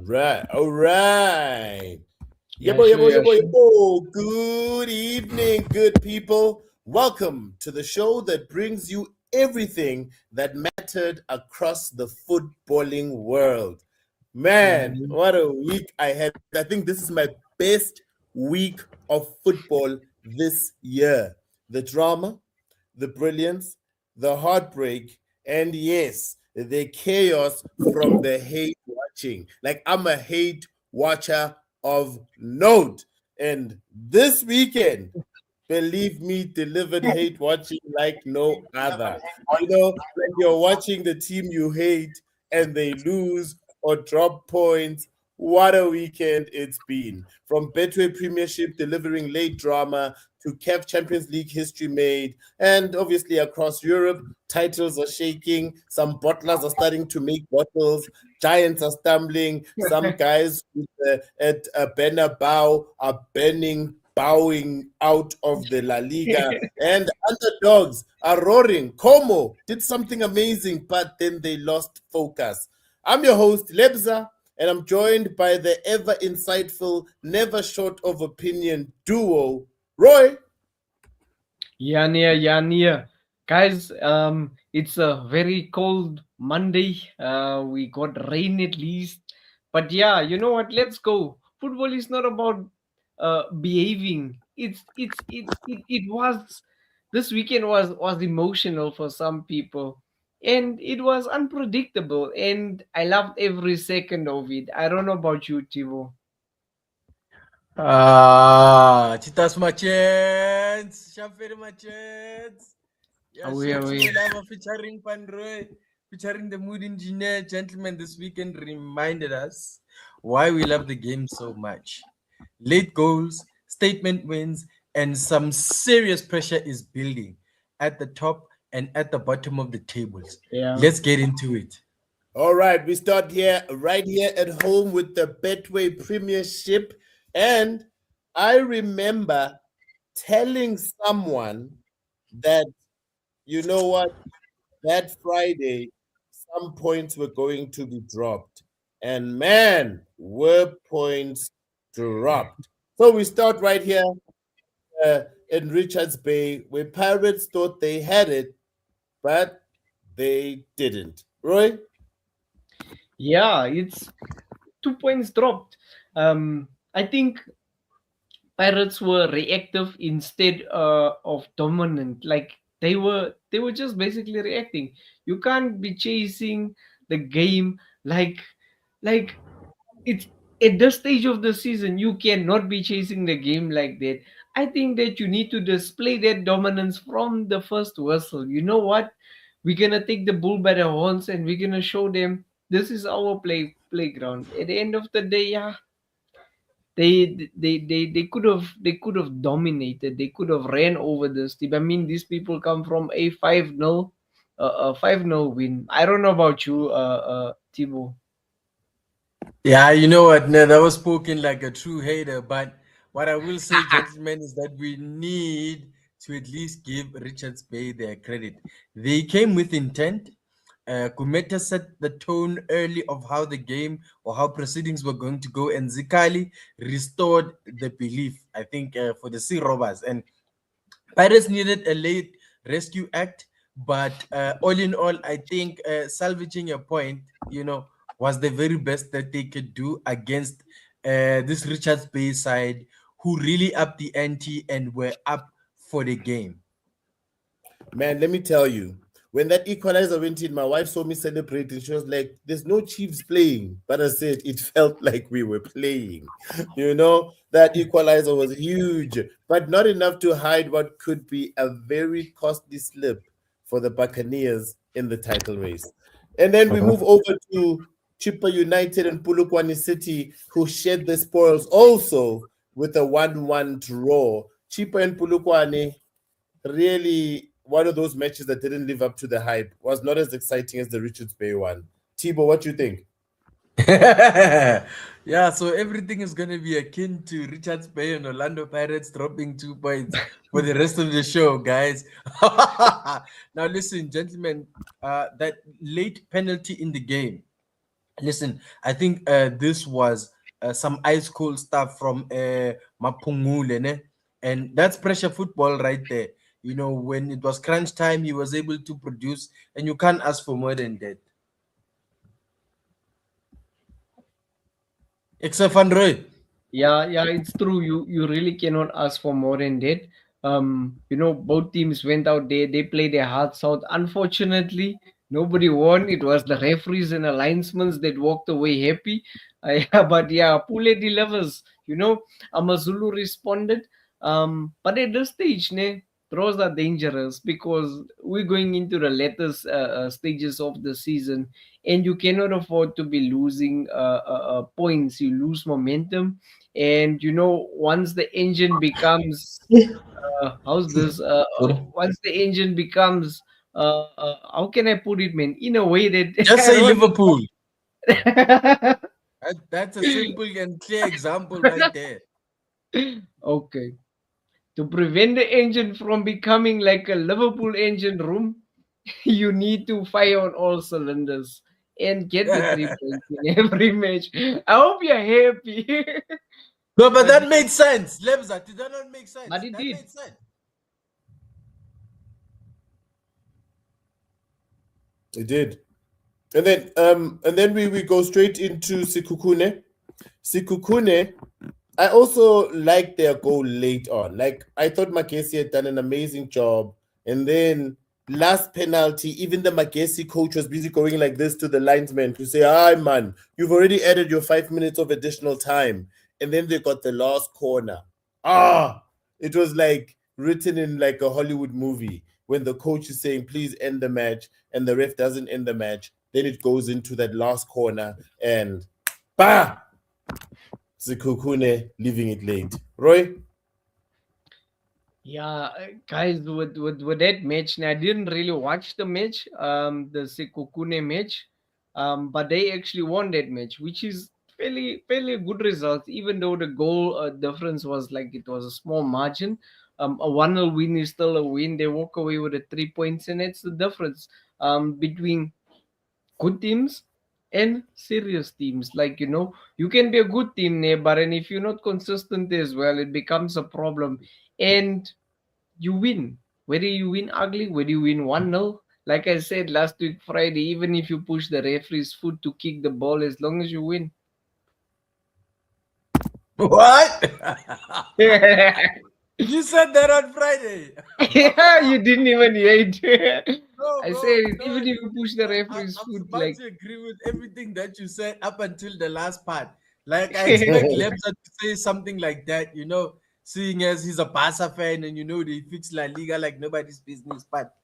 All right. Yeah, sure, yeah, sure. Yebo. Good evening, good people. Welcome to the show that brings you everything that mattered across the footballing world. Man, Mhm. what a week I had. I think this is my best week of football this year. The drama, the brilliance, the heartbreak, and yes, the chaos from the hate watching. Like, I'm a hate watcher of note. And this weekend, believe me, delivered hate watching like no other. When you're watching the team you hate and they lose or drop points, what a weekend it's been. From Betway Premiership delivering late drama to CAF Champions League history made, and obviously across Europe, titles are shaking, some bottlers are starting to make bottles, giants are stumbling, some guys at Bernabeu are bowing out of the La Liga, and underdogs are roaring. Como did something amazing, but then they lost focus. I'm your host, Lebza, and I'm joined by the ever insightful, never short of opinion duo, Roy. Yeah. Guys, it's a very cold Monday. We got rain at least. But yeah, you know what? Let's go. Football is not about behaving. It was this weekend was emotional for some people. And it was unpredictable. And I loved every second of it. I don't know about you, Tivo. Chitas Machens, Shafiri Machens. Yeah, show to Away. Lava featuring Pandroy, featuring the Mood Engineer. Gentlemen, this weekend reminded us why we love the game so much. Late goals, statement wins, and some serious pressure is building at the top and at the bottom of the tables. Yeah. Let's get into it. All right, we start here, right here at home with the Betway Premiership. And I remember telling someone that, you know what, that Friday, some points were going to be dropped. And man, were points dropped. So we start right here in Richards Bay, where Pirates thought they had it, but they didn't. Roy? Yeah, it's 2 points dropped. I think Pirates were reactive instead of dominant. Like they were just basically reacting. You can't be chasing the game like it's at this stage of the season. You cannot be chasing the game like that. I think that you need to display that dominance from the first whistle. You know what? We're gonna take the bull by the horns and we're gonna show them this is our playground. At the end of the day, yeah, they could have dominated. They could have ran over this team. I mean, these people come from a 5-0 5-0 win. I don't know about you, Thibaut. Yeah, you know what? No, that was spoken like a true hater. But what I will say, gentlemen, is that we need to at least give Richards Bay their credit. They came with intent. Kumeta set the tone early of how the game or how proceedings were going to go, and Zikali restored the belief, I think, for the Sea Robbers. And Pirates needed a late rescue act, but all in all, I think salvaging a point, was the very best that they could do against this Richards Bay side, who really upped the ante and were up for the game. Man, let me tell you, when that equalizer went in, my wife saw me celebrating. She was like, "There's no Chiefs playing." But I said, it felt like we were playing. That equalizer was huge, but not enough to hide what could be a very costly slip for the Buccaneers in the title race. And then we move over to Chippa United and Pulukwani City, who shared the spoils also with a 1-1 draw. Chippa and Pulukwani, really one of those matches that didn't live up to the hype, was not as exciting as the Richards Bay one. Tibo, what you think? Yeah, so everything is going to be akin to Richards Bay and Orlando Pirates dropping 2 points for the rest of the show, guys. Now, listen, gentlemen, that late penalty in the game, Listen, I think this was some ice cold stuff from Mapungule, ne? And that's pressure football right there. You know, when it was crunch time, he was able to produce, and you can't ask for more than that. Except Van Roy. Yeah, it's true. You really cannot ask for more than that. Both teams went out there, they played their hearts out. Unfortunately, nobody won. It was the referees and the linesmen that walked away happy. But yeah, Pule delivers. Amazulu responded. But at this stage, draws are dangerous because we're going into the later stages of the season, and you cannot afford to be losing points. You lose momentum, and once the engine becomes how's this once the engine becomes how can I put it, man, in a way that Just I say don't Liverpool. That's a simple and clear example right there. okay, to prevent the engine from becoming like a Liverpool engine room, you need to fire on all cylinders and get the 3 points in every match. I hope you're happy. No, but but that made sense. Lebza, did that not make sense? but it That did. made sense. It did. And then we go straight into Sikukune. Sikukune, I also liked their goal late on. Like I thought Magesi had done an amazing job. And then last penalty, even the Magesi coach was busy going like this to the linesman to say, "Hi man, you've already added your 5 minutes of additional time." And then they got the last corner. It was like written in like a Hollywood movie when the coach is saying, "Please end the match," and the ref doesn't end the match. Then it goes into that last corner and bah! Sikukune leaving it late. Roy? Yeah, guys, with that match, now, I didn't really watch the match, the Sekukune match, but they actually won that match, which is fairly good result, even though the goal difference was like it was a small margin. A 1-0 win is still a win. They walk away with the 3 points, and it's the difference between good teams and serious teams. Like, you can be a good team there, but and if you're not consistent as well, it becomes a problem. And you win. Whether you win ugly, whether you win 1-0. Like I said last week, Friday, even if you push the referee's foot to kick the ball, as long as you win. What? Yeah, You said that on Friday. you didn't even hear it. No, I bro. said, No, even if you push the referee's I'm foot, about like, to agree with everything that you said up until the last part. Like, I expect Lebza to say something like that, seeing as he's a Barca fan and they fix La Liga like nobody's business. But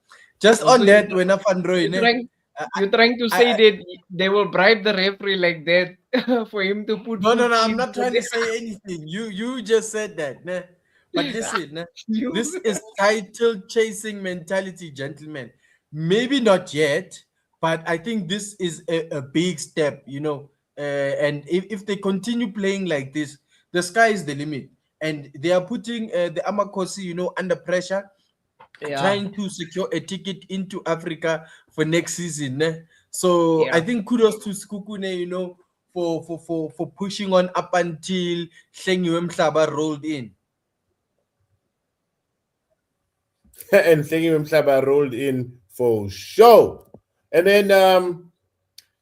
just also on that, when I found Roy, you're trying, I, you're trying to say I, that they will bribe the referee like that for him to put no, no, foot no. I'm in. not trying to say anything. You just said that, nah. But listen, nah, this You. is title chasing mentality, gentlemen. Maybe not yet, but I think this is a big step, and if they continue playing like this, the sky is the limit. And they are putting the Amakosi, under pressure, Yeah, trying to secure a ticket into Africa for next season. So I yeah. think kudos to Skukune, for pushing on up until Hlengiwe Mhlaba rolled in. And Thingy Mhlaba rolled in for show. And then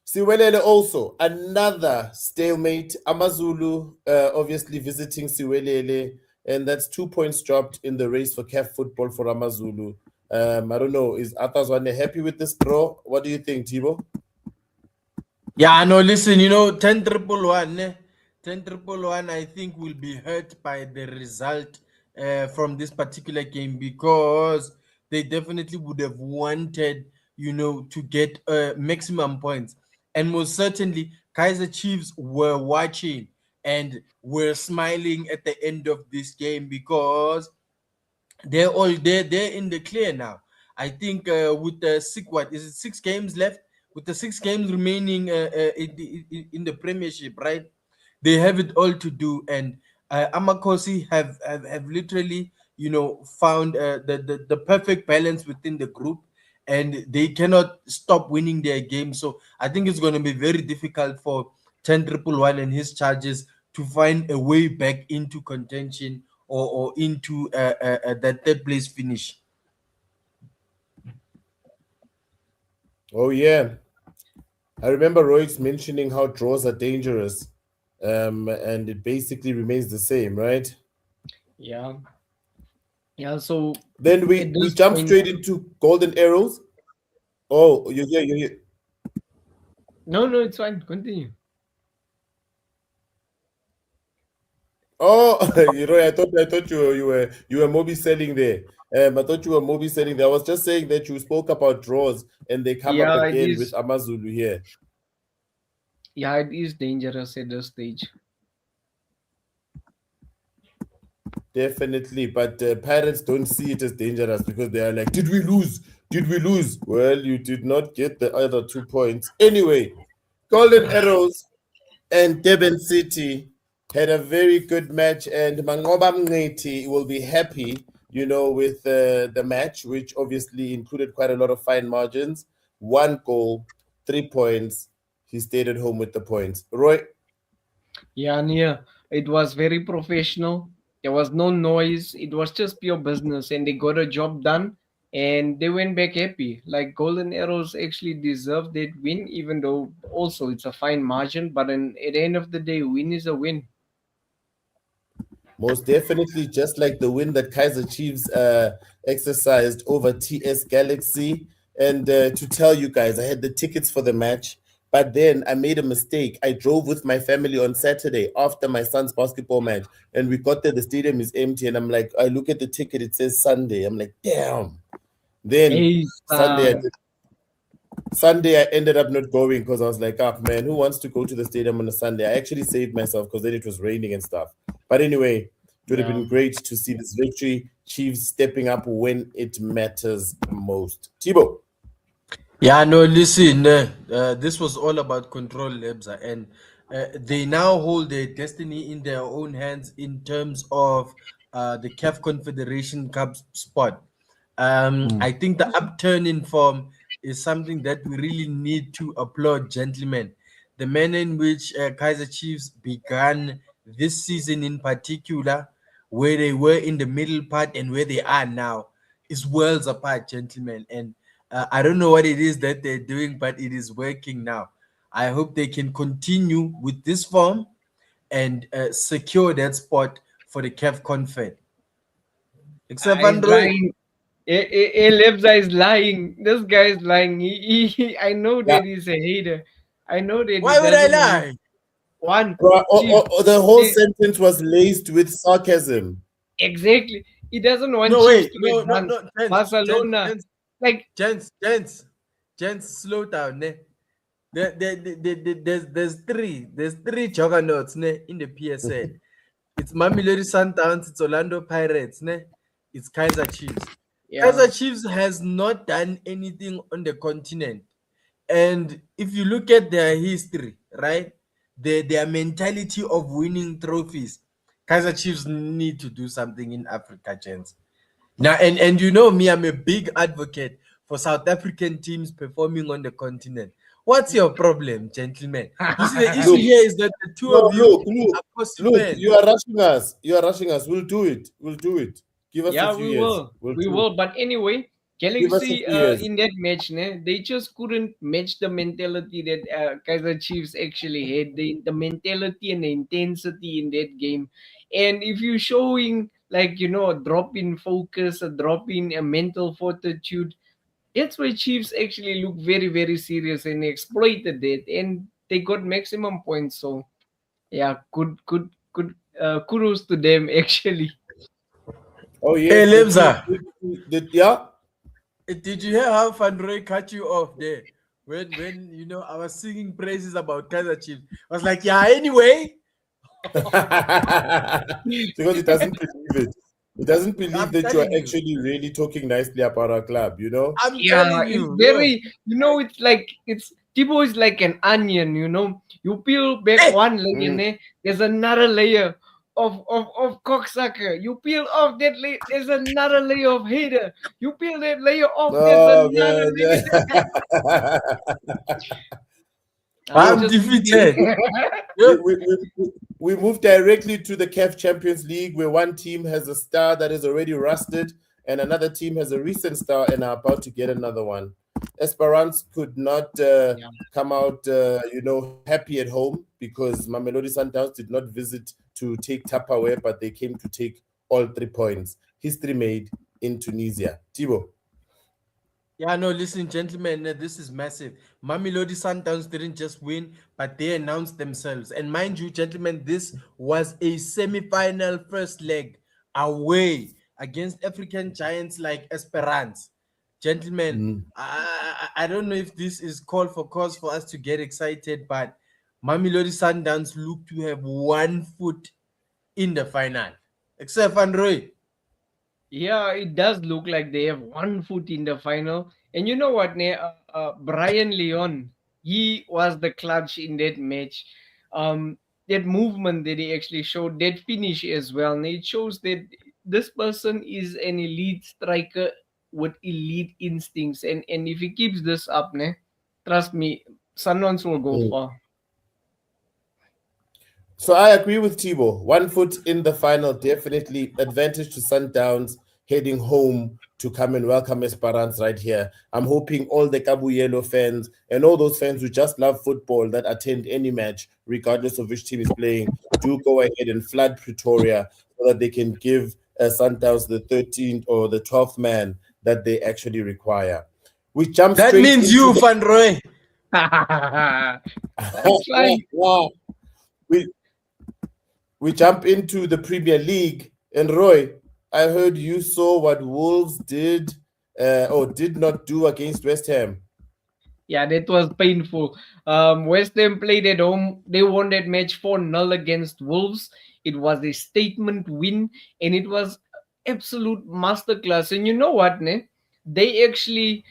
Siwelele also, another stalemate. Amazulu obviously visiting Siwelele, and that's 2 points dropped in the race for CAF football for Amazulu. I don't know, is Atazwane happy with this draw? What do you think, Tibo? Yeah, no, listen, 10 triple one, 10 triple one, I think will be hurt by the result from this particular game because they definitely would have wanted, to get maximum points. And most certainly, Kaiser Chiefs were watching and were smiling at the end of this game because they're in the clear now. I think with the what is it 6 games left? With the 6 games remaining in the Premiership, right? They have it all to do, and Amakosi have literally found the perfect balance within the group, and they cannot stop winning their game. So I think it's going to be very difficult for 10111 and his charges to find a way back into contention or into that third place finish. Oh yeah, I remember Royce mentioning how draws are dangerous, and it basically remains the same, right? Yeah. Yeah. So Then we at we this jump point, straight into golden arrows. Oh, you here. no, it's fine. Continue. Oh, I thought you were Moby selling there. I thought you were Moby selling there. I was just saying that you spoke about draws and they come up Yeah, it again with is. Amazulu here. Yeah, it is dangerous at this stage. Definitely, but parents don't see it as dangerous because they are like, "Did we lose? Did we lose?" Well, you did not get the other 2 points. Anyway, Golden Arrows and Durban City had a very good match, and Mangoba Mngeti will be happy, with the match, which obviously included quite a lot of fine margins. 1 goal, 3 points. He stayed at home with the points. Roy, Yeah, Nia, it was very professional. There was no noise. It was just pure business, and they got a job done, and they went back happy. Like Golden Arrows actually deserved that win, even though also it's a fine margin. But at the end of the day, win is a win. most definitely, just like the win that Kaiser Chiefs exercised over TS Galaxy. And to tell you guys, I had the tickets for the match, but then I made a mistake. I drove with my family on Saturday after my son's basketball match, and we got there. The stadium is empty, and I'm like, I look at the ticket, it says Sunday. I'm like, damn. Then Hey, Sunday, I ended up not going because I was like, oh man, who wants to go to the stadium on a Sunday? I actually saved myself because then it was raining and stuff. But anyway, it would have yeah. been great to see this victory. Chiefs stepping up when it matters most. Thibaut. Yeah, no, listen, this was all about control, Lebza, and they now hold their destiny in their own hands in terms of the CAF Confederation Cup spot. I think the upturn in form is something that we really need to applaud, gentlemen. The manner in which Kaiser Chiefs began this season in particular, where they were in the middle part and where they are now, is worlds apart, gentlemen. And I don't know what it is that they're doing, but it is working now. I hope they can continue with this form and secure that spot for the CAF Confed. Except He's Van Roy. lying. Lebza is lying. This guy is lying. I know Yeah. that he's a hater. I know that Why he would I doesn't want lie? one. Bro, Chief, the whole eh, sentence was laced with sarcasm. exactly. He doesn't want No, Chiefs wait, to no, no, advance. no, Barcelona, like gents, slow down, ne? There's three juggernauts, ne, in the PSL. It's Mamelodi Sundowns, it's Orlando Pirates, ne? It's Kaiser Chiefs. yeah, Kaiser Chiefs has not done anything on the continent. And if you look at their history, right, their mentality of winning trophies, Kaiser Chiefs need to do something in Africa, gents. Now, and you know me, I'm a big advocate for South African teams performing on the continent. What's your problem, gentlemen? You see, the issue Look, here is that the two no, of you look, are look, possible. you are rushing us. You are rushing us. We'll do it. We'll do it. Give us yeah, a few we years. will, We'll we do will. it. But anyway, Give us a Galaxy few years. in that match, ne, they just couldn't match the mentality that Kaiser Chiefs actually had. The mentality and the intensity in that game. And if you're showing like a drop in focus, a drop in a mental fortitude, that's why Chiefs actually look very, very serious and exploited that, and they got maximum points. So yeah, good. Kudos to them actually. Oh Hey, yes, Lebza, yeah. did you hear how Van Roy cut you off there? When you know I was singing praises about Kaiser Chiefs, I was like, yeah, anyway. Because it doesn't believe it. It doesn't believe I'm that you are telling you. actually really talking nicely about our club, you know? I'm Yeah, telling it's you, yo. very, it's like Tibo is like an onion. You peel back Hey, one layer, Mm. there's another layer of cocksucker. You peel off that layer, there's another layer of hater. You peel that layer off, there's Oh another layer. man. I'm I'm just defeated. kidding. We move directly to the CAF Champions League, where one team has a star that is already rusted, and another team has a recent star and are about to get another one. Esperance could not come out, happy at home because Mamelodi Sundowns did not visit to take Tupperware, but they came to take all 3 points. History made in Tunisia. Thibaut. Yeah, no, listen, gentlemen, this is massive. Mamelodi Sundowns didn't just win, but they announced themselves. And mind you, gentlemen, this was a semi-final first leg away against African giants like Esperance. Gentlemen, I don't know if this is call for cause for us to get excited, but Mamelodi Sundowns look to have 1 foot in the final. Except Van Roy. Yeah, it does look like they have 1 foot in the final. And you know what, Brian Leon, he was the clutch in that match. That movement that he actually showed, that finish as well, and it shows that this person is an elite striker with elite instincts. And if he keeps this up, trust me, Sundowns will go far. So I agree with Thibaut. 1 foot in the final, definitely advantage to Sundowns heading home to come and welcome Esperance right here. I'm hoping all the Kabuyelo fans and all those fans who just love football that attend any match, regardless of which team is playing, do go ahead and flood Pretoria so that they can give Sundowns the 13th or the 12th man that they actually require. We jump That straight means into you, Van Roy. That's fine. We jump into the Premier League, and Roy, I heard you saw what Wolves did or did not do against West Ham. Yeah, that was painful. West Ham played at home. They won that match 4-0 against Wolves. It was a statement win, and it was absolute masterclass. And you know what, They actually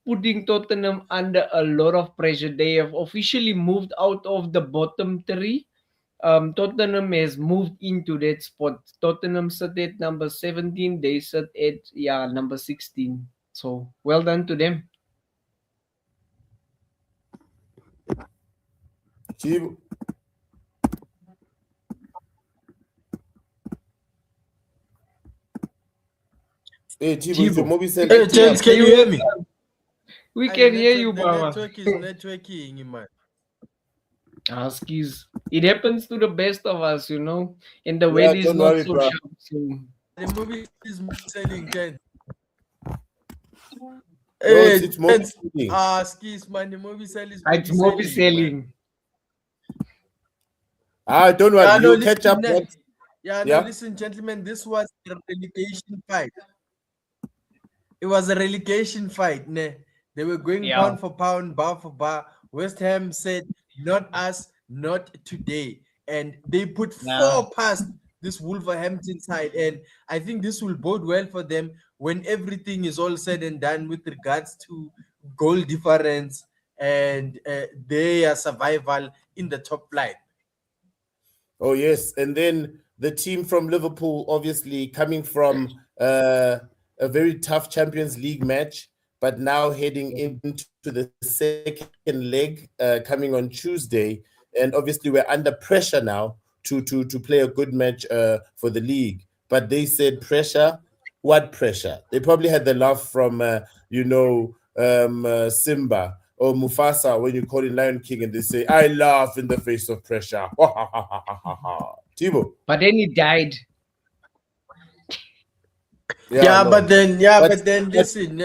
putting Tottenham under a lot of pressure. They have officially moved out of the bottom 3. Tottenham has moved into that spot. Tottenham sit at number 17. They sit at number 16. So well done to them. Thibaut. Hey, Thibaut, is your mobile cell Hey, active? gents, can you hear me? We can hear you, The Baba. network is networking, man. Skis. It happens to the best of us, and the Yeah, weather is don't not worry, so bro. sharp. So The movie is selling, Ken. No, Hey, it's mobile gents, selling. skis, man. The movie sell is it's more man. selling. Don't worry. Yeah, no, You'll catch up. listen, Once. Yeah, Yeah? no, listen, gentlemen, this was a relegation fight. It was a relegation fight. Ne? They were going Yeah. pound for pound, bar for bar. West Ham said, not us, not today. And they put 4 past this Wolverhampton side. And I think this will bode well for them when everything is all said and done with regards to goal difference and their survival in the top flight. Oh, yes. And then the team from Liverpool, obviously coming from a very tough Champions League match, but now heading into the second leg coming on Tuesday. And obviously we're under pressure now to play a good match for the league. But they said pressure. What pressure? They probably had the laugh from, Simba or Mufasa when you call him Lion King and they say, I laugh in the face of pressure. Thibaut. But then he died. Yeah, no. but then listen.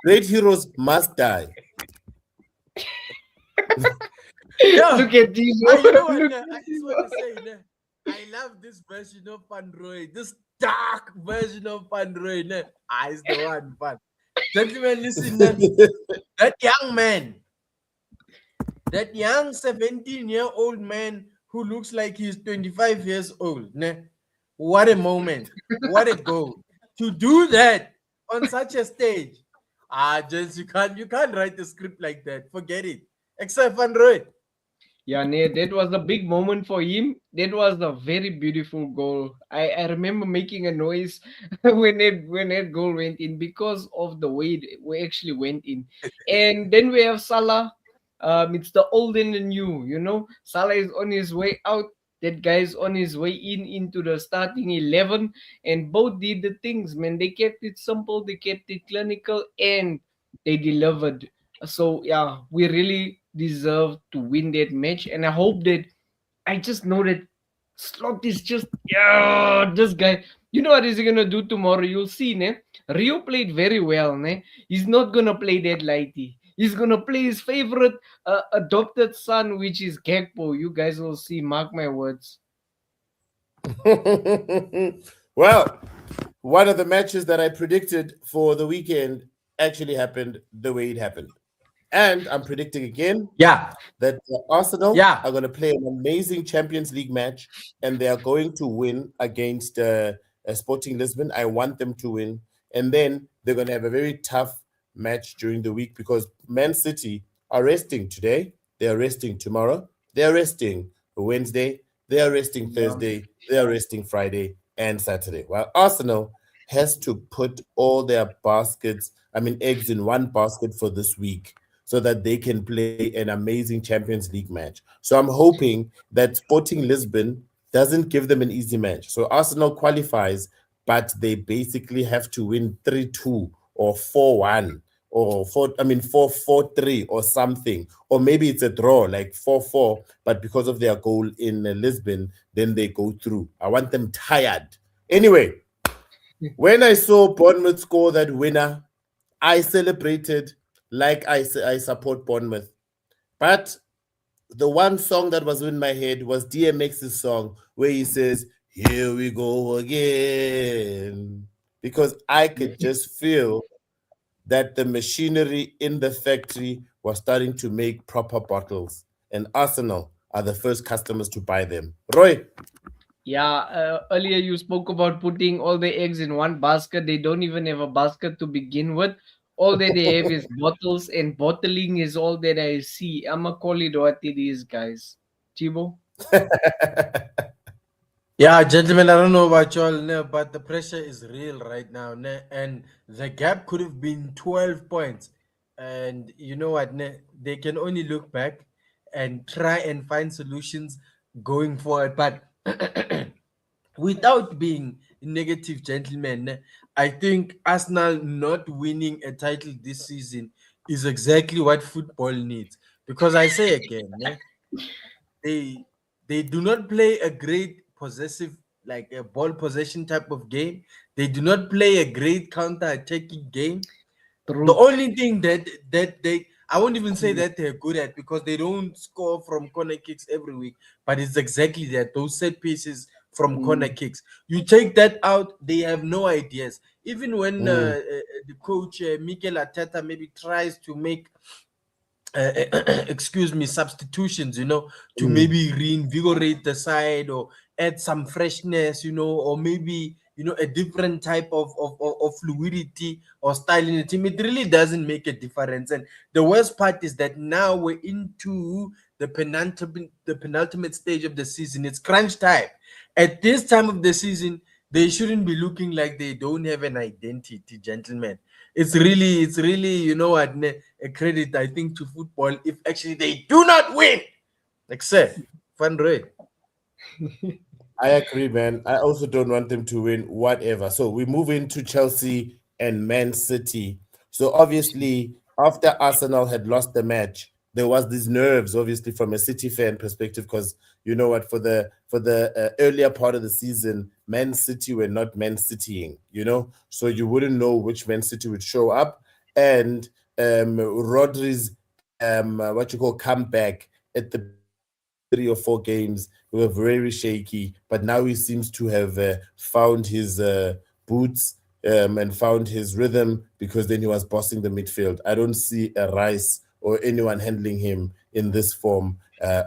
Great heroes must die. Yeah. Look at these. You know what, I just want to say, I love this version of Van Roy, this dark version of Van Roy. It's the one, fun. Gentlemen, listen, that young man, that young 17-year-old man who looks like he's 25 years old, what a moment, what a goal. To do that on such a stage, gents, you can't write a script like that. Forget it. Except Van Roy. Yeah, that was a big moment for him. That was a very beautiful goal. I remember making a noise when that goal went in because of the way we actually went in. And then we have Salah. It's the old and the new. Salah is on his way out. That guy is on his way into the starting 11, and both did the things. Man, they kept it simple, they kept it clinical, and they delivered. So yeah, we really deserve to win that match, and I hope that I just know that Slot is just this guy. You know what is he gonna do tomorrow? You'll see, ne? Rio played very well, ne? He's not gonna play that lighty. He's gonna play his favorite adopted son, which is Gakpo. You guys will see. Mark my words. Well, one of the matches that I predicted for the weekend actually happened the way it happened. And I'm predicting again Yeah, that Arsenal yeah. are going to play an amazing Champions League match and they are going to win against Sporting Lisbon. I want them to win. And then they're going to have a very tough match during the week because Man City are resting today. They are resting tomorrow. They are resting Wednesday. They are resting Thursday. They are resting Friday and Saturday. While Arsenal has to put all their eggs in one basket for this week so that they can play an amazing Champions League match. So I'm hoping that Sporting Lisbon doesn't give them an easy match. So Arsenal qualifies, but they basically have to win 3-2 or 4-1 or 4-4-3 or something. Or maybe it's a draw, like 4-4, but because of their goal in Lisbon, then they go through. I want them tired. Anyway, when I saw Bournemouth score that winner, I celebrated like I support Bournemouth. But the one song that was in my head was DMX's song where he says, "Here we go again." Because I could just feel that the machinery in the factory was starting to make proper bottles. And Arsenal are the first customers to buy them. Roy? Yeah, earlier you spoke about putting all the eggs in one basket. They don't even have a basket to begin with. All that they have is bottles, and bottling is all that I see. I'ma call it what it is, guys. Chibo? Yeah, gentlemen, I don't know about y'all, no, but the pressure is real right now, ne, and the gap could have been 12 points. And you know what, ne, they can only look back and try and find solutions going forward. But without being negative, gentlemen, ne, I think Arsenal not winning a title this season is exactly what football needs. Because I say again, ne, they they do not play a great possessive, like a ball possession type of game. They do not play a great counter attacking game. The True. only thing that they, I won't even say that they're good at, because they don't score from corner kicks every week, but it's exactly that, those set pieces from corner Mm. kicks. You take that out, they have no ideas. Even when Mm, the coach Mikel Arteta maybe tries to make excuse me, substitutions, to mm, maybe reinvigorate the side or add some freshness, or maybe, a different type of fluidity or style in the team. It really doesn't make a difference. And the worst part is that now we're into the penultimate stage of the season. It's crunch time. At this time of the season, they shouldn't be looking like they don't have an identity, gentlemen. It's really, what, a credit, I think, to football if actually they do not win. Like, say, fun rate. I agree, man. I also don't want them to win whatever. So we move into Chelsea and Man City. So obviously, after Arsenal had lost the match, there was these nerves, obviously, from a City fan perspective, because you know what, for the earlier part of the season, Man City were not Man Citying, so you wouldn't know which Man City would show up, and Rodri's what you call comeback at the 3 or 4 games were very shaky, but now he seems to have found his boots and found his rhythm, because then he was bossing the midfield. I don't see a Rice or anyone handling him in this form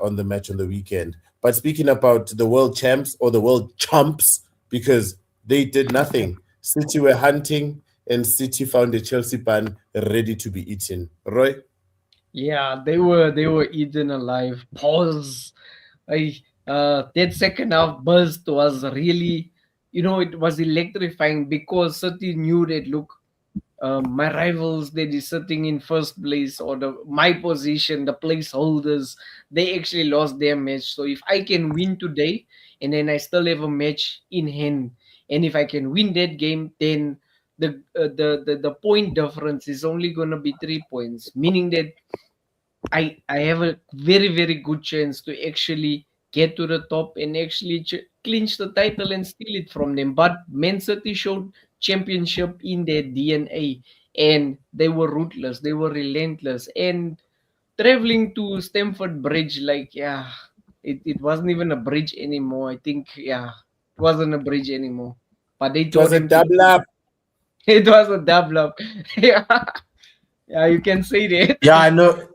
on the match on the weekend. But speaking about the world champs or the world chumps, because they did nothing. City were hunting, and City found a Chelsea bun ready to be eaten. Roy? Yeah, they were eaten alive. Pause. That second half burst was really, it was electrifying because City knew that, look, my rivals that is sitting in first place, or my position, the placeholders, they actually lost their match. So if I can win today, and then I still have a match in hand, and if I can win that game, then the point difference is only gonna be 3 points, meaning that I have a very good chance to actually get to the top and actually clinch the title and steal it from them. But Man City showed championship in their DNA, and they were ruthless, they were relentless, and traveling to Stamford Bridge, like, yeah, it wasn't even a bridge anymore. I think, yeah, it wasn't a bridge anymore. But they It was told a them to. double up. It was a double up. Yeah, yeah, you can say that. Yeah, I know.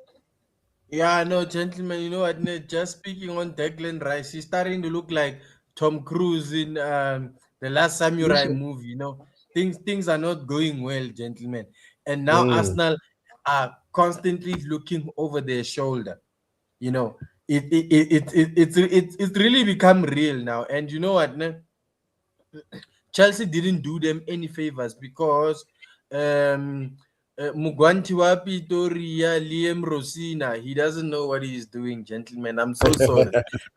Yeah, no, gentlemen, you know what? Just speaking on Declan Rice, he's starting to look like Tom Cruise in the Last Samurai Mission. movie. Things are not going well, gentlemen, and now Mm. Arsenal are constantly looking over their shoulder. You know, it's really become real now, and you know what? Chelsea didn't do them any favors because Mugwanti wa Pretoria, Liam Rosina, he doesn't know what he's doing, gentlemen. I'm so sorry.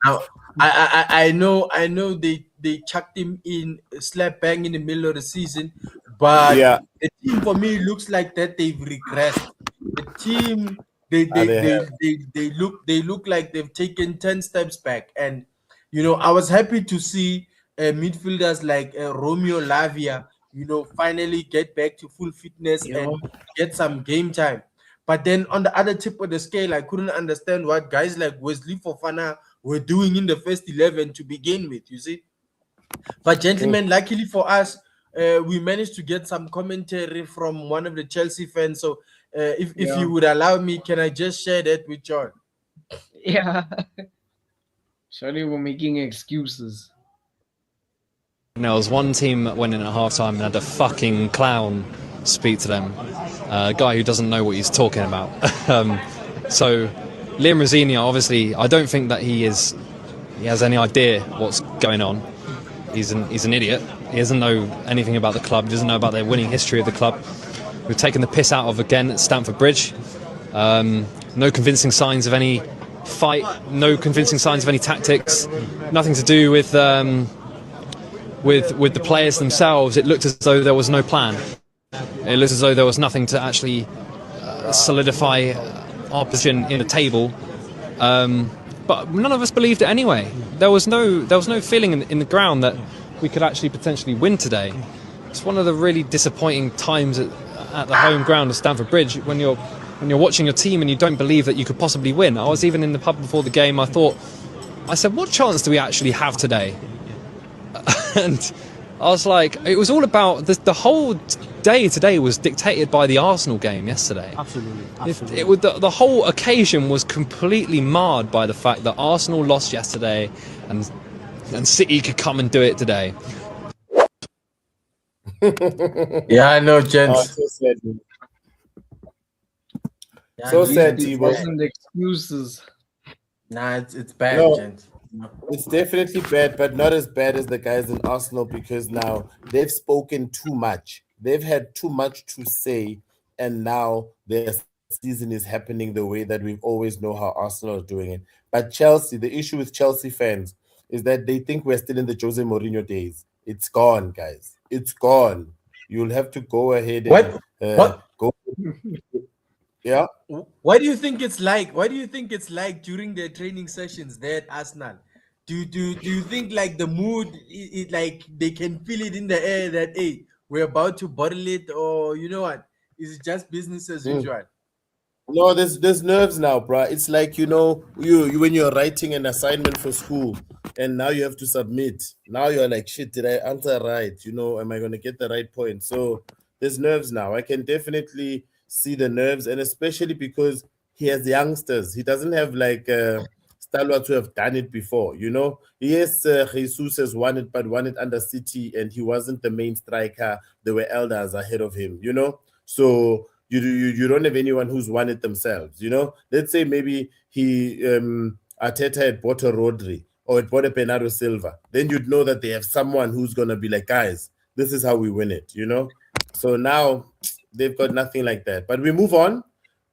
Now, I know they chucked him in slap bang in the middle of the season, but Yeah, the team for me looks like that they've regressed. The team they they they they have. they look like they've taken 10 steps back, and I was happy to see midfielders like Romeo Lavia, finally get back to full fitness Yeah. and get some game time. But then on the other tip of the scale, I couldn't understand what guys like Wesley Fofana were doing in the first 11 to begin with, you see. But Mm. gentlemen, luckily for us, we managed to get some commentary from one of the Chelsea fans. So if Yeah. you would allow me, can I just share that with John? Yeah. Surely we're making excuses. There was one team that went in at halftime and had a fucking clown speak to them, a guy who doesn't know what he's talking about. So Liam Rosini, obviously, I don't think that he has any idea what's going on. He's an idiot. He doesn't know anything about the club. He doesn't know about the winning history of the club. We've taken the piss out of again at Stamford Bridge. No convincing signs of any fight. No convincing signs of any tactics. Nothing to do with the players themselves. It looked as though there was no plan. It looked as though there was nothing to actually solidify our position in the table. But none of us believed it anyway. There was no feeling in the ground that we could actually potentially win today. It's one of the really disappointing times at the home ground of Stamford Bridge when you're watching your team and you don't believe that you could possibly win. I was even in the pub before the game. I said, what chance do we actually have today? And I was like, it was all about the whole day today was dictated by the Arsenal game yesterday. Absolutely. The whole occasion was completely marred by the fact that Arsenal lost yesterday and City could come and do it today. Yeah, I know, Oh, gents. so sad. Yeah, So it sad, is. It Tebow. wasn't excuses. Nah, it's bad, No. gents. It's definitely bad, but not as bad as the guys in Arsenal because now they've spoken too much. They've had too much to say, and now their season is happening the way that we've always know how Arsenal are doing it. But Chelsea, the issue with Chelsea fans is that they think we're still in the Jose Mourinho days. It's gone, guys. It's gone. You'll have to go ahead and What? go. Yeah. Why do you think it's like? Why do you think it's like during their training sessions there at Arsenal? Do you think like the mood, like they can feel it in the air that hey, we're about to bottle it, or you know what? Is it just business as usual? No, there's nerves now, bruh. It's like you when you're writing an assignment for school and now you have to submit. Now you're like, shit, did I answer right? Am I gonna get the right point? So there's nerves now. I can definitely see the nerves, and especially because he has youngsters. He doesn't have like stalwarts who have done it before. Yes, Jesus has won it, but won it under City, and he wasn't the main striker. There were elders ahead of him. So You don't have anyone who's won it themselves. Let's say maybe Arteta had bought a Rodri or had bought a Bernardo Silva. Then you'd know that they have someone who's gonna be like, guys, this is how we win it. So now they've got nothing like that. But we move on.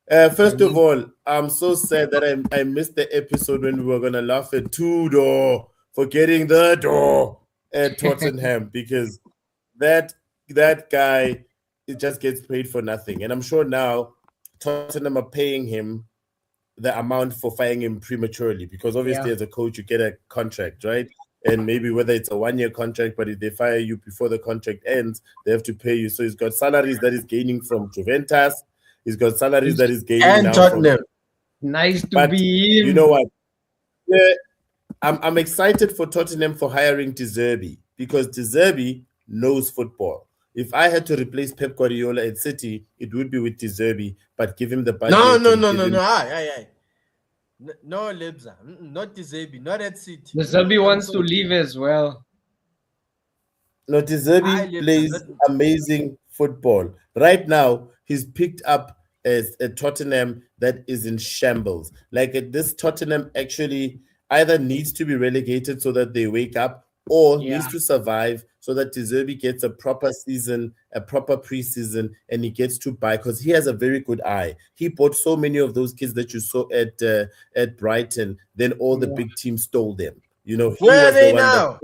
First of all, I'm so sad that I missed the episode when we were gonna laugh at Tudor for getting the door at Tottenham because that guy, it just gets paid for nothing. And I'm sure now Tottenham are paying him the amount for firing him prematurely because obviously as a coach you get a contract, right? And maybe whether it's a 1-year contract, but if they fire you before the contract ends, they have to pay you. So he's got salaries that he's gaining from Juventus. He's got salaries that he's gaining and now Tottenham. Nice to But be him. you know what? Yeah, I'm excited for Tottenham for hiring De Zerbi because De Zerbi knows football. If I had to replace Pep Guardiola at City, it would be with De Zerbi, but give him the budget. No. Aye. No, Lebza. Not De Zerbi, not at City. The Zerbi wants to leave as well. No, De Zerbi plays amazing football. Right now, he's picked up as a Tottenham that is in shambles. Like this Tottenham actually either needs to be relegated so that they wake up or needs to survive so that De Zerbi gets a proper season, a proper preseason, and he gets to buy because he has a very good eye. He bought so many of those kids that you saw at Brighton, then all the big teams stole them. Where are they now?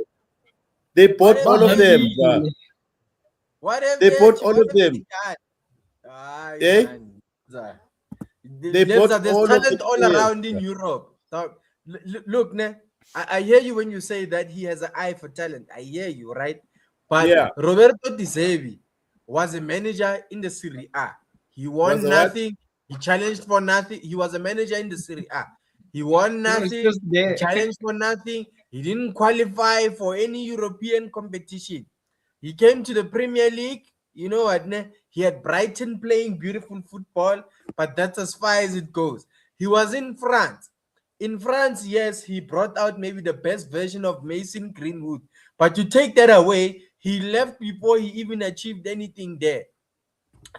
They bought all of them. They bought all of them. They bought all talent all around in Europe. So, look, I hear you when you say that he has an eye for talent. I hear you, right? But Roberto De Zerbi was a manager in the Serie A. He won nothing. He challenged for nothing. He was a manager in the Serie A. He won nothing. He challenged for nothing. He didn't qualify for any European competition. He came to the Premier League. You know what? He had Brighton playing beautiful football, but that's as far as it goes. He was in France. In France, yes, he brought out maybe the best version of Mason Greenwood. But to take that away, he left before he even achieved anything there.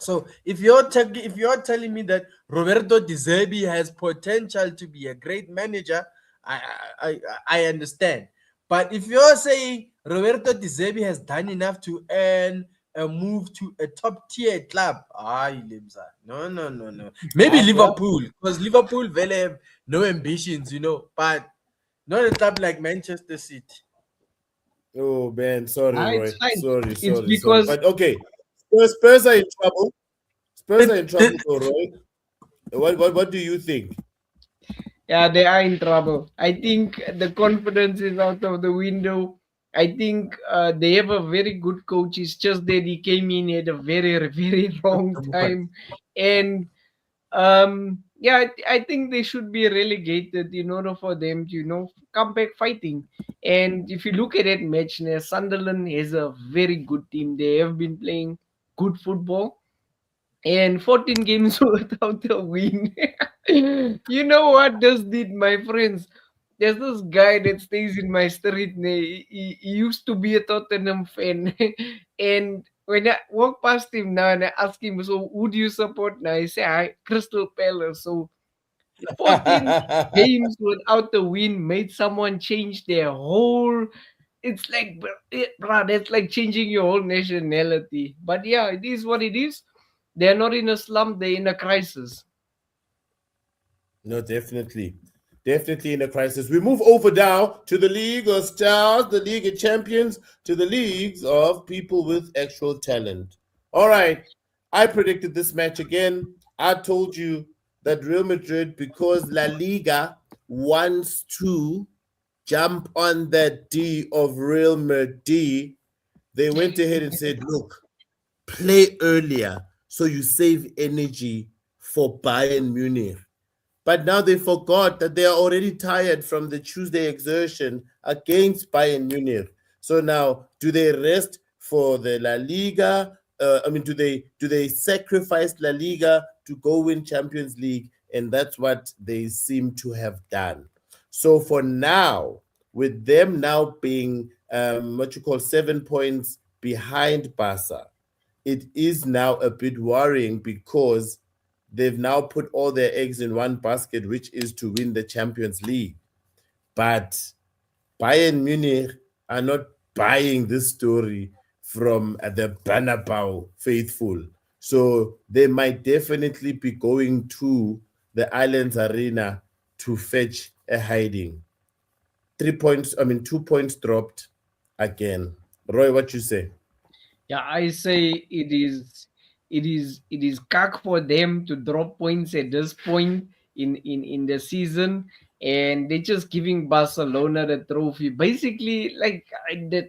So if you're telling me that Roberto De Zerbi has potential to be a great manager, I understand. But if you're saying Roberto De Zerbi has done enough to earn a move to a top tier club, no. Maybe Liverpool, because Liverpool really have no ambitions, but not a club like Manchester City. Oh man, sorry, Roy. Sorry. Because... But okay, Spurs are in trouble. Spurs are in trouble, Roy. What do you think? Yeah, they are in trouble. I think the confidence is out of the window. I think they have a very good coach. It's just that he came in at a very, very wrong time. And I think they should be relegated in order for them to, come back fighting. And if you look at that match, Sunderland has a very good team. They have been playing good football. And 14 games without a win. You know what this did, my friends? There's this guy that stays in my street. He used to be a Tottenham fan. And when I walk past him now and I ask him, so who do you support now? He say, Crystal Palace. So 14 games without a win made someone change their whole... It's like, that's like changing your whole nationality. But yeah, it is what it is. They're not in a slump, they're in a crisis. No, definitely. Definitely in a crisis. We move over now to the League of Stars, the League of Champions, to the leagues of people with actual talent. All right. I predicted this match again. I told you that Real Madrid, because La Liga wants to jump on that D of Real Madrid, they went ahead and said, look, play earlier so you save energy for Bayern Munich. But now they forgot that they are already tired from the Tuesday exertion against Bayern Munich. So now, do they rest for the La Liga? Do they sacrifice La Liga to go win Champions League? And that's what they seem to have done. So for now, with them now being 7 points behind Barca, it is now a bit worrying because they've now put all their eggs in one basket, which is to win the Champions League. But Bayern Munich are not buying this story from the Bernabeu faithful. So they might definitely be going to the Allianz Arena to fetch a hiding. 2 points dropped again. Roy, what you say? Yeah, I say it is cack for them to drop points at this point in the season, and they're just giving Barcelona the trophy. Basically, like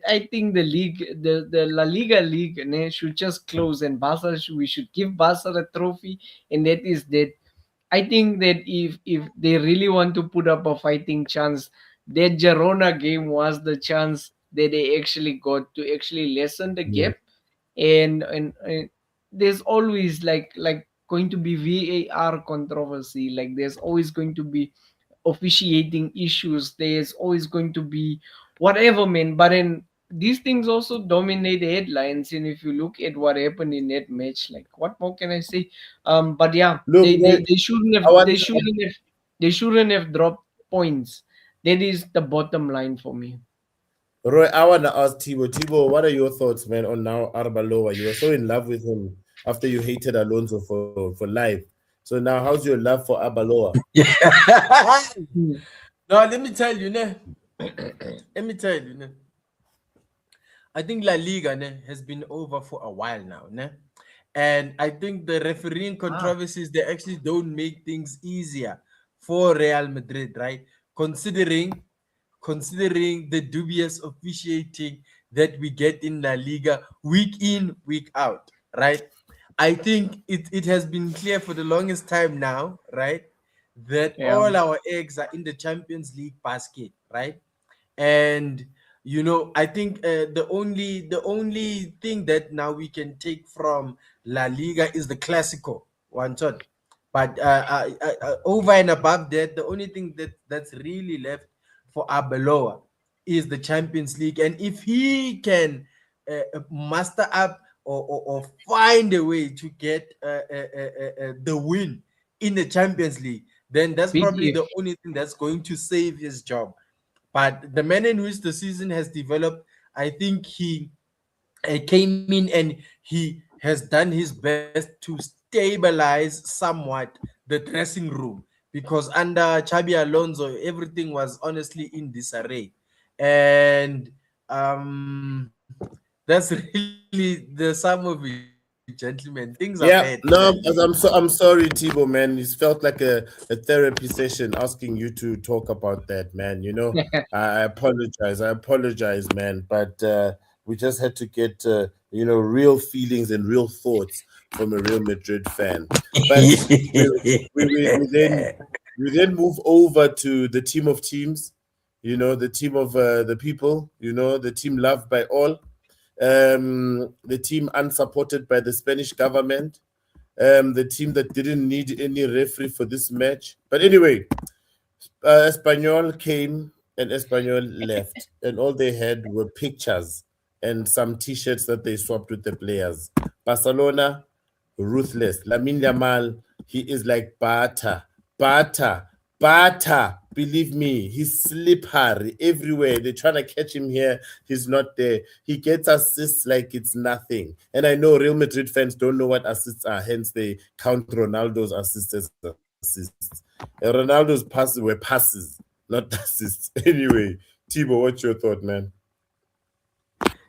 I think the league, the La Liga league, should just close, and we should give Barca the trophy, and that is that. I think that if they really want to put up a fighting chance, that Girona game was the chance that they actually got to actually lessen the gap. And there's always like going to be VAR controversy. Like there's always going to be officiating issues. There's always going to be whatever, man. But then these things also dominate the headlines. And if you look at what happened in that match, like what more can I say? But yeah, Look, they shouldn't have I want- they shouldn't have dropped points. That is the bottom line for me. Roy, I want to ask Thibaut. Thibaut, what are your thoughts, man, on now Arbeloa? You were so in love with him after you hated Alonso for life. So now, how's your love for Arbeloa? No, let me tell you, ne? Let me tell you, ne? I think La Liga has been over for a while now, ne? And I think the refereeing controversies, they actually don't make things easier for Real Madrid, right? Considering the dubious officiating that we get in La Liga week in, week out, right? I think it has been clear for the longest time now, right? That all our eggs are in the Champions League basket, right? And I think the only thing that now we can take from La Liga is the Clasico, one shot. But over and above that, the only thing that's really left for Arbeloa is the Champions League. And if he can muster up or find a way to get the win in the Champions League, then that's probably the only thing that's going to save his job. But the manner in which the season has developed, I think he came in and he has done his best to stabilize somewhat the dressing room, because under Xabi Alonso, everything was honestly in disarray. And that's really the sum of it, gentlemen. Things are bad. No, I'm sorry, Thibaut, man. It felt like a therapy session asking you to talk about that, man. I apologize, man. But we just had to get real feelings and real thoughts from a Real Madrid fan. But we then move over to the team of teams, the team of the people, the team loved by all. The team unsupported by the Spanish government, the team that didn't need any referee for this match. But anyway, Espanyol came and Espanyol left, and all they had were pictures and some t-shirts that they swapped with the players. Barcelona, ruthless. Lamine Yamal, he is like butter. Believe me, he's slippery everywhere. They're trying to catch him here. He's not there. He gets assists like it's nothing. And I know Real Madrid fans don't know what assists are. Hence, they count Ronaldo's assists as assists. And Ronaldo's passes were passes, not assists. Anyway, Thibaut, what's your thought, man?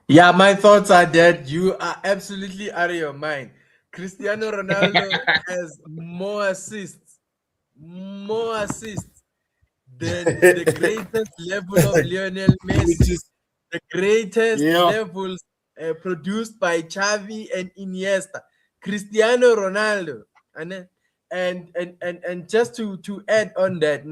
Yeah, my thoughts are that you are absolutely out of your mind. Cristiano Ronaldo has more assists than the greatest level of Lionel Messi, the greatest levels produced by Xavi and Iniesta. Cristiano Ronaldo, and just to add on that,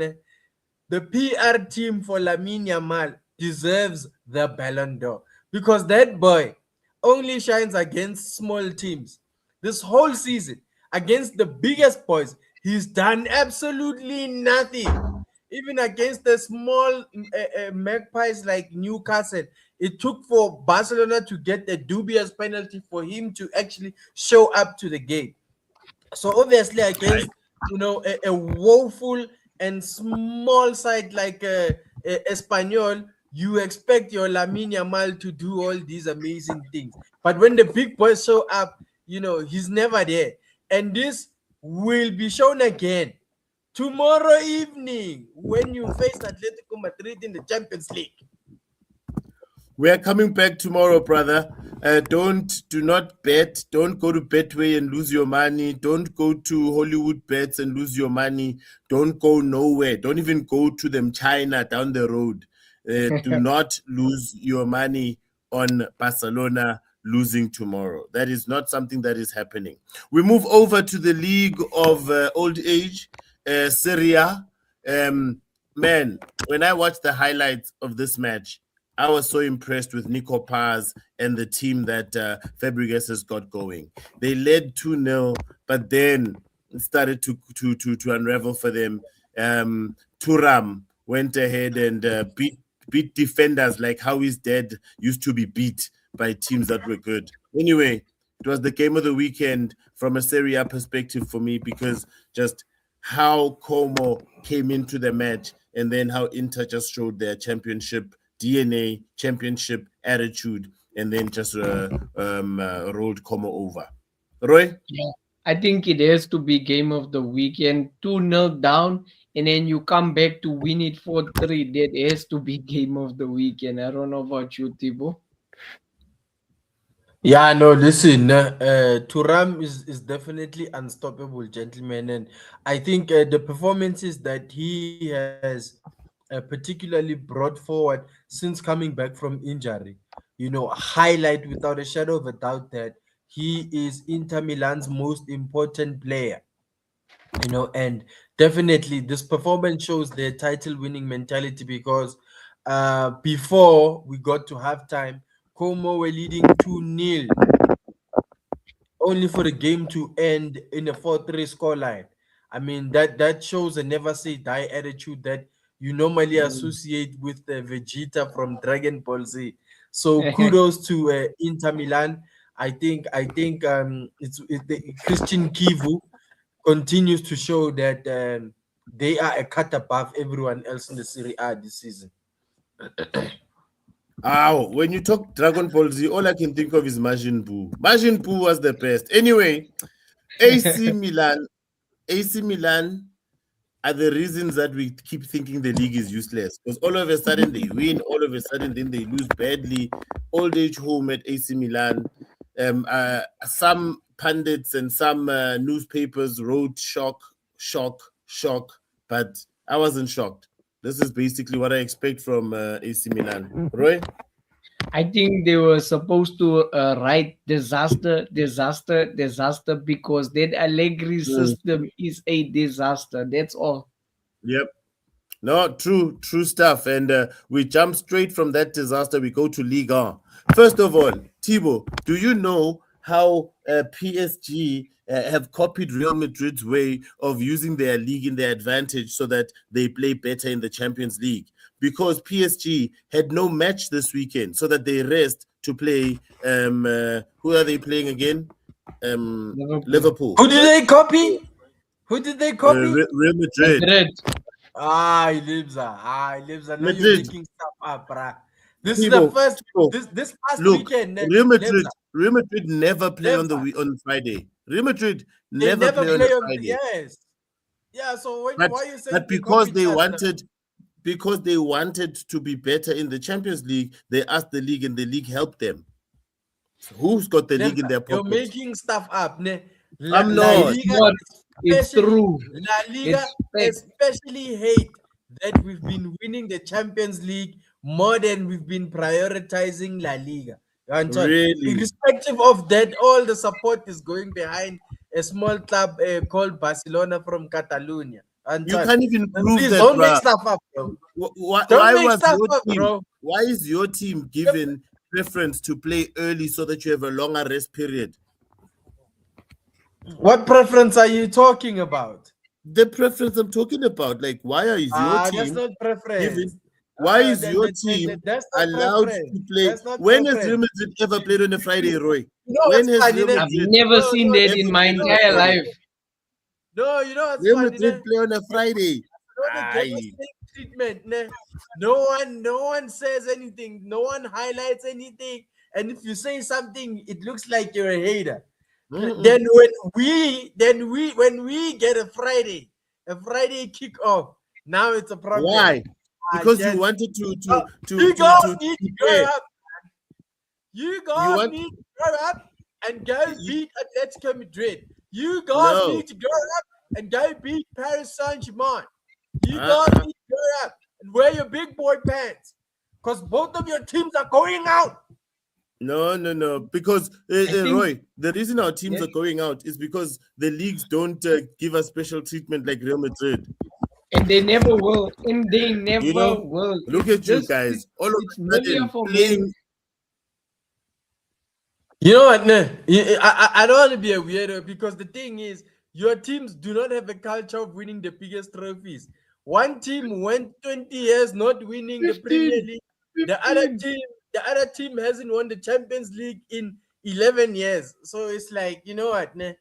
the PR team for Lamine Yamal deserves the Ballon d'Or, because that boy only shines against small teams. This whole season, against the biggest boys, he's done absolutely nothing. Even against the small magpies like Newcastle, it took for Barcelona to get a dubious penalty for him to actually show up to the game. So obviously against a woeful and small side like Espanyol, you expect your Lamine Yamal to do all these amazing things. But when the big boys show up, he's never there. And this will be shown again tomorrow evening when you face Atletico Madrid in the Champions League. We are coming back tomorrow, brother. Do not bet. Don't go to Betway and lose your money. Don't go to Hollywood Bets and lose your money. Don't go nowhere. Don't even go to them China down the road. Do not lose your money on Barcelona losing tomorrow. That is not something that is happening. We move over to the League of Old Age, Serie A. Man, when I watched the highlights of this match, I was so impressed with Nico Paz and the team that Fabregas has got going. They led 2-0, but then it started to unravel for them. Thuram went ahead and beat defenders like how his dad used to be beat by teams that were good. Anyway, it was the game of the weekend from a Serie A perspective for me because just how Como came into the match and then how Inter just showed their championship DNA, championship attitude, and then just rolled Como over. Roy? Yeah, I think it has to be game of the weekend. 2-0 down, and then you come back to win it 4-3. That has to be game of the weekend. I don't know about you, Thibaut. Yeah, no, listen, Thuram is definitely unstoppable, gentlemen. And I think the performances that he has particularly brought forward since coming back from injury, highlight without a shadow of a doubt that he is Inter Milan's most important player. And definitely this performance shows their title winning mentality because before we got to halftime, Como were leading 2-0, only for the game to end in a 4-3 scoreline. I mean, that shows a never say die attitude that you normally associate with the Vegeta from Dragon Ball Z. So kudos to Inter Milan. I think Christian Kivu continues to show that they are a cut above everyone else in the Serie A this season. When you talk Dragon Ball Z, all I can think of is Majin Buu. Majin Buu was the best. Anyway, AC Milan are the reasons that we keep thinking the league is useless. Because all of a sudden they win, all of a sudden then they lose badly. Old age home at AC Milan. Some pundits and some newspapers wrote shock, but I wasn't shocked. This is basically what I expect from AC Milan. Roy? I think they were supposed to write disaster because that Allegri system is a disaster. That's all. Yep. No, true stuff. And we jump straight from that disaster. We go to Ligue 1. First of all, Thibaut, do you know how PSG have copied Real Madrid's way of using their league in their advantage so that they play better in the Champions League? Because PSG had no match this weekend, so that they rest to play. Who are they playing again? Liverpool. Who did they copy? Real Madrid. Libza. No, you're making stuff up, bruh. This is Thibaut, the first. Thibaut, This past look, weekend. Real Madrid never play on Friday. Real Madrid never play on Friday. Yes. Yeah. So why you saying? But because they wanted to be better in the Champions League, they asked the league, and the league helped them. So who's got the league in their pocket? You're making stuff up, ne? I'm not. It's true. La Liga especially hate that we've been winning the Champions League more than we've been prioritizing La Liga. Really? Irrespective of that, all the support is going behind a small club called Barcelona from Catalonia. You can't even prove that, don't make stuff up, bro. Why is your team given preference to play early so that you have a longer rest period? What preference are you talking about? The preference I'm talking about, like, why is your team? That's not preference. Why is your team that's not allowed preference. to play? That's not When has preference. Real Madrid ever played on a Friday, Roy? You know When what's has funny, Real ne? I've Madrid never No, seen no, that ever in my played on a entire Friday? life. No, you know what's Real funny, Madrid ne? play on a Friday. No, they get the Aye. same treatment. Ne? No one says anything. No one highlights anything. And if you say something, it looks like you're a hater. Mm-mm. Then when we get a Friday kickoff, now it's a problem. Why? Because you yes. wanted You guys need to grow prepare. up. You guys want- need to grow up and go beat Atletico Madrid. You guys No. need to grow up and go beat Paris Saint-Germain. You Uh-uh. guys need to grow up and wear your big boy pants. Because both of your teams are going out. No. Because think- Roy, the reason our teams Yeah. are going out is because the leagues don't give us special treatment like Real Madrid. And they never will. And they never know, will. Look It's at you just- guys. All of it's a merely sudden for playing. men. You know what? No, I don't want to be a weirdo because the thing is, your teams do not have a culture of winning the biggest trophies. One team went 20 years not winning the 15, Premier League. The 15. other team hasn't won the Champions League in 11 years. So it's like, you know what? Nah.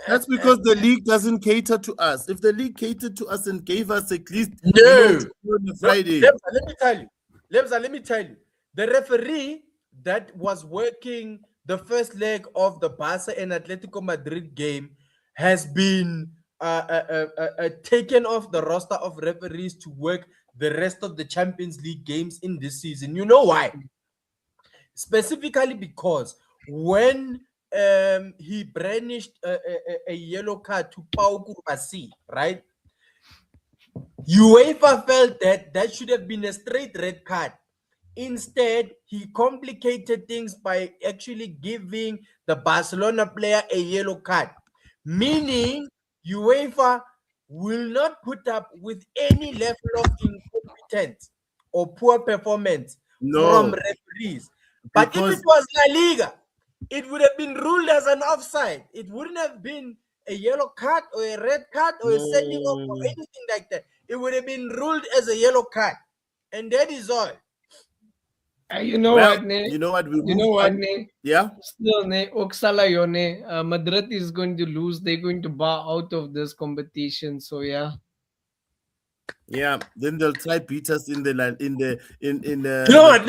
That's because the league doesn't cater to us. If the league catered to us and gave us at least No. on a Friday. Lebza, let me tell you. The referee that was working the first leg of the Barca and Atletico Madrid game has been taken off the roster of referees to work the rest of the Champions League games in this season. You know why? Specifically because when he brandished a yellow card to Pau Kurbasi, right? UEFA felt that should have been a straight red card. Instead, he complicated things by actually giving the Barcelona player a yellow card, meaning UEFA will not put up with any level of incompetence or poor performance from No. referees. But if Because- it was La Liga, it would have been ruled as an offside. It wouldn't have been a yellow card or a red card or a sending off or No. anything like that. It would have been ruled as a yellow card. And that is all. You know Well, what, ne? you know what? We You move know what, on. ne? Yeah. Still, ne? Oksala yo, ne? Madrid is going to lose. They're going to bow out of this competition. So yeah. Yeah, then they'll try beat us in the You know what?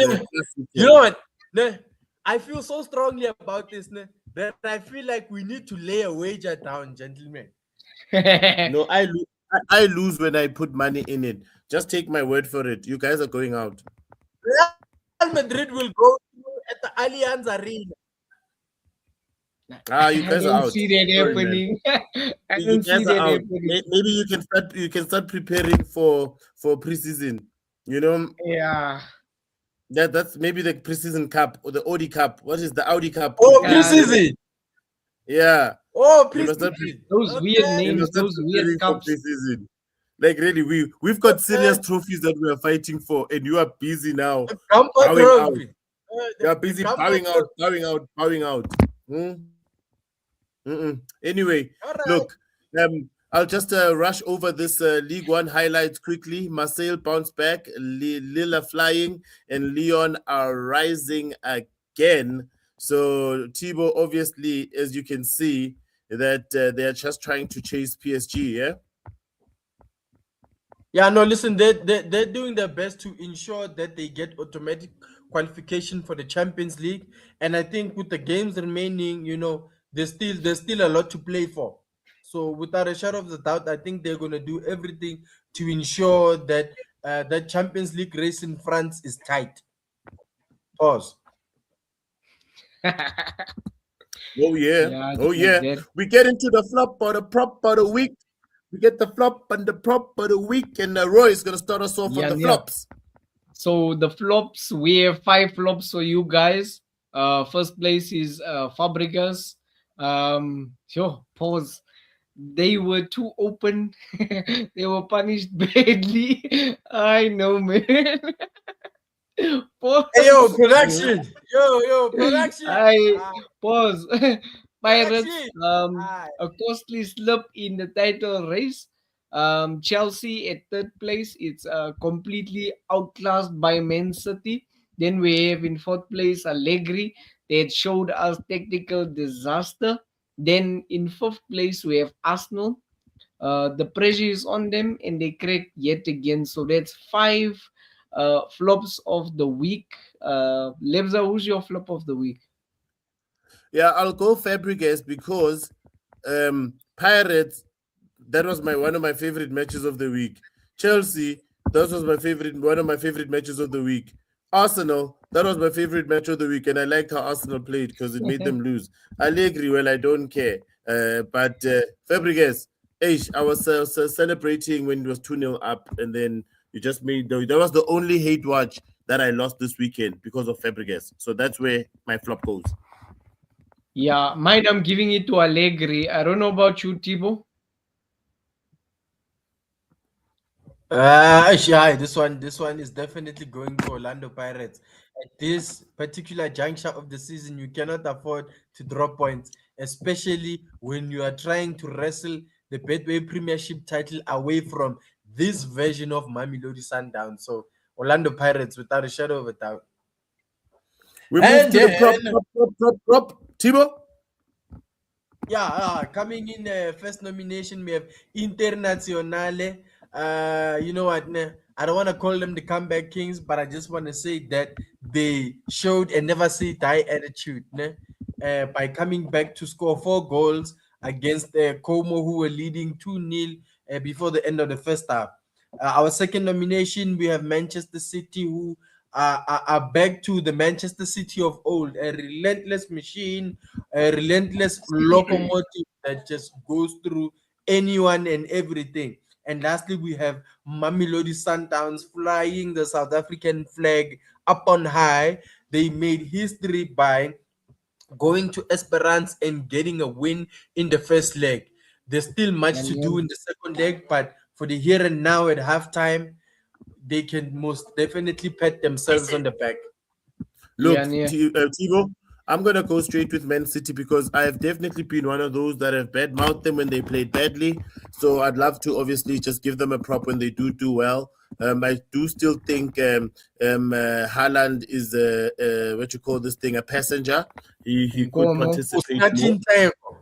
You know what? Ne, I feel so strongly about this, ne, that I feel like we need to lay a wager down, gentlemen. No, I lose when I put money in it. Just take my word for it. You guys are going out. Real Madrid will go at the Allianz Arena. You I guys are don't out. see that Sorry, man. happening. I You don't see guys that are out. happening. Maybe you can start preparing for preseason. You know, Yeah. that's maybe the preseason cup or the Audi Cup. What is the Audi Cup? Oh, Yeah. preseason. Yeah. Oh, You must not preseason. Those weird You names, must start those weird preparing for cups. preseason. Like really, we've got serious trophies that we are fighting for, and you are busy now. Campo Bowing out. Trophy. You are busy Campo bowing Trophy. out, bowing out. Anyway, All right. look, I'll just rush over this League One highlights quickly. Marseille bounced back, Lille are flying, and Lyon are rising again. So Thibaut, obviously, as you can see, that they're just trying to chase PSG. Yeah. Yeah, no, listen, they're doing their best to ensure that they get automatic qualification for the Champions League. And I think with the games remaining, you know, there's still a lot to play for. So without a shadow of a doubt, I think they're gonna do everything to ensure that that Champions League race in France is tight. Pause. Oh yeah. Yeah, Oh like yeah. that. We get into the flop or the prop of the week. We get the flop and the prop of the week, and Roy is gonna start us off Yeah, on the yeah. flops. So the flops, we have 5 flops for you guys. First place is Fabregas. Pause. They were too open. They were punished badly. I know, man. Pause. Hey, yo, production. Yo, production. Pause. Pirates, Production. a costly slip in the title race. Chelsea at third place. It's completely outclassed by Man City. Then we have in fourth place Allegri. That showed us tactical disaster. Then in fifth place we have Arsenal. The pressure is on them and they crack yet again. So that's five flops of the week. Lebza, who's your flop of the week? Yeah, I'll go Fabregas because Pirates, that was one of my favorite matches of the week. Chelsea, that was one of my favorite matches of the week. Arsenal, that was my favorite match of the week, and I liked how Arsenal played because it made them lose. Allegri, well, I don't care. But Fabregas, I was celebrating when it was 2-0 up, and then you just made that was the only hate watch that I lost this weekend because of Fabregas. So that's where my flop goes. Yeah, mine, I'm giving it to Allegri. I don't know about you, Thibaut. Yeah, this one is definitely going to Orlando Pirates. At this particular juncture of the season, you cannot afford to drop points, especially when you are trying to wrestle the Betway Premiership title away from this version of Mamelodi Sundowns. So Orlando Pirates, without a shadow of a doubt. We move to the prop. Thibaut? Yeah, coming in first nomination, we have Internazionale. You know what? I don't want to call them the comeback kings, but I just want to say that they showed a never say die attitude by coming back to score 4 goals against Como, who were leading 2-0 before the end of the first half. Our second nomination, we have Manchester City, who are back to the Manchester City of old, a relentless machine, a relentless locomotive that just goes through anyone and everything. And lastly, we have Mamelodi Sundowns flying the South African flag up on high. They made history by going to Esperance and getting a win in the first leg. There's still much to do in the second leg, but for the here and now at halftime, they can most definitely pat themselves on the back. Look, Thibaut, I'm going to go straight with Man City because I have definitely been one of those that have badmouthed them when they played badly. So I'd love to obviously just give them a prop when they do well. I do still think Haaland is a passenger. He could participate more.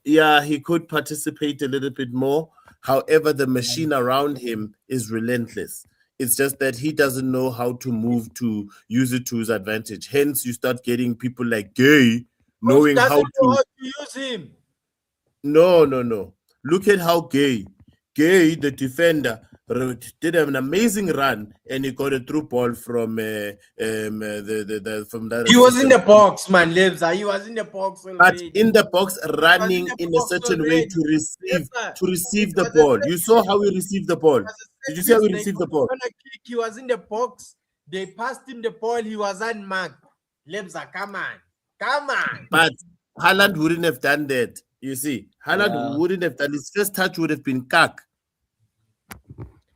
Yeah, he could participate a little bit more. However, the machine around him is relentless. It's just that he doesn't know how to move to use it to his advantage. Hence, you start getting people like Gay knowing how to use him. No. Look at how Gay, the defender, did an amazing run and he got a through ball from the that. He was in the box, man. Lebza. He was in the box already. But in the box, running in a certain way to receive the ball. You saw how he received the ball. Did you see how he received the ball? He was in the box. They passed him the ball. He was unmarked. Lebza, come on. But Haaland wouldn't have done that. You see, Haaland wouldn't have done. His first touch would have been kak.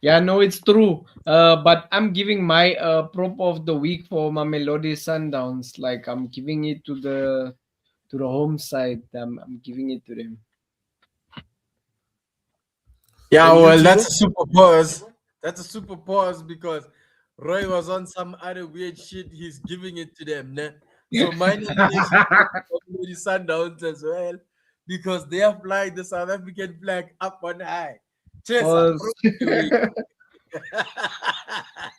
Yeah, no, it's true. But I'm giving my prop of the week for Mamelodi Sundowns. Like I'm giving it to the home side. I'm giving it to them. Yeah, well, that's a super pause. That's a super pause because Roy was on some other weird shit. He's giving it to them. Né? So my nomination is Sundowns as well because they are flying the South African flag up on high. Cheers.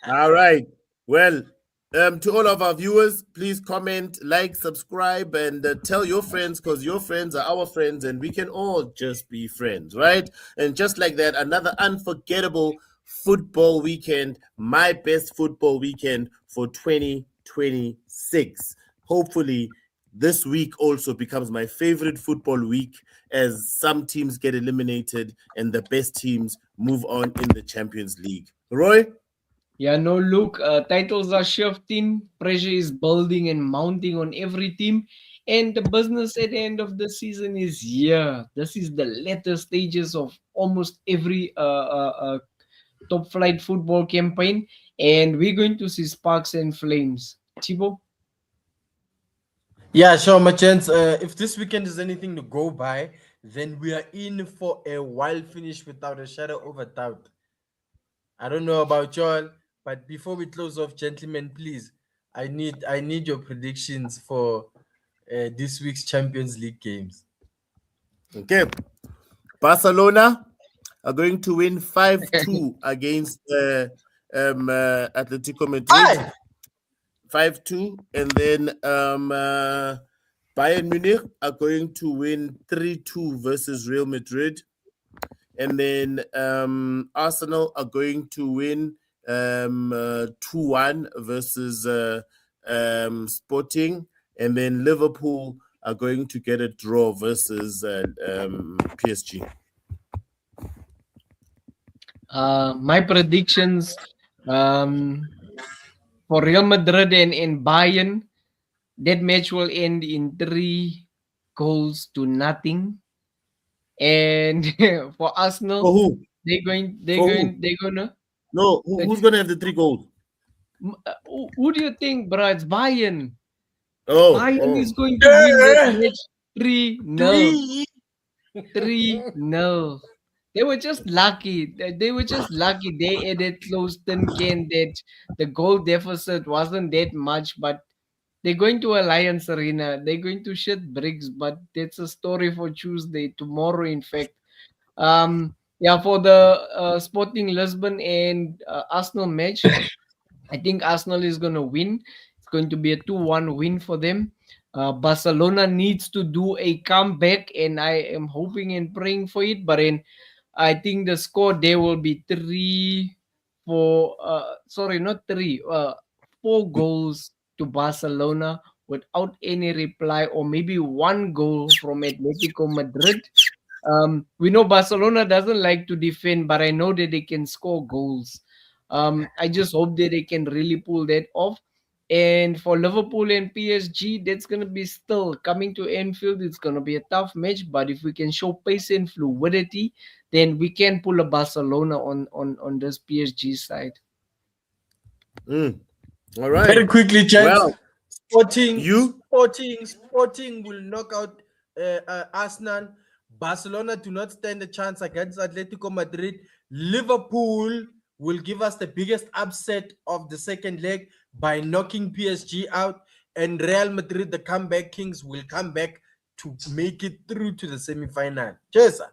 All right. Well, to all of our viewers, please comment, like, subscribe, and tell your friends because your friends are our friends and we can all just be friends, right? And just like that, another unforgettable football weekend, my best football weekend for 2026. Hopefully, this week also becomes my favorite football week as some teams get eliminated and the best teams move on in the Champions League. Roy? Yeah, no, look, titles are shifting, pressure is building and mounting on every team, and the business at the end of the season is here. This is the latter stages of almost every top flight football campaign, and we're going to see sparks and flames. Thibaut? Yeah, sure, my chance. If this weekend is anything to go by, then we are in for a wild finish without a shadow of a doubt. I don't know about y'all, but before we close off, gentlemen, please, I need your predictions for this week's Champions League games. Okay. Barcelona are going to win 5-2 against Atletico Madrid. 5-2. And then Bayern Munich are going to win 3-2 versus Real Madrid. And then Arsenal are going to win 2-1 versus Sporting. And then Liverpool are going to get a draw versus PSG. My predictions for Real Madrid and Bayern, that match will end in 3-0. And for Arsenal, For who? they're gonna. No, who's gonna have the 3 goals? Who do you think, bro? It's Bayern. Bayern is going to win this match 3-0. 3-0. They were just lucky. They added close tin can that the goal deficit wasn't that much, but they're going to Alliance Arena. They're going to shit bricks, but that's a story for Tuesday, tomorrow, in fact. For the Sporting Lisbon and Arsenal match, I think Arsenal is going to win. It's going to be a 2-1 win for them. Barcelona needs to do a comeback, and I am hoping and praying for it. But I think the score there will be 4 goals to Barcelona without any reply, or maybe 1 goal from Atletico Madrid. We know Barcelona doesn't like to defend, but I know that they can score goals. I just hope that they can really pull that off. And for Liverpool and PSG, that's going to be still coming to Anfield. It's going to be a tough match, but if we can show pace and fluidity, then we can pull a Barcelona on this PSG side. All right. Very quickly, gents. Well, Sporting will knock out Arsenal. Barcelona do not stand a chance against Atletico Madrid. Liverpool will give us the biggest upset of the second leg by knocking PSG out, and Real Madrid, the comeback kings, will come back to make it through to the semi-final. Cheers, sir.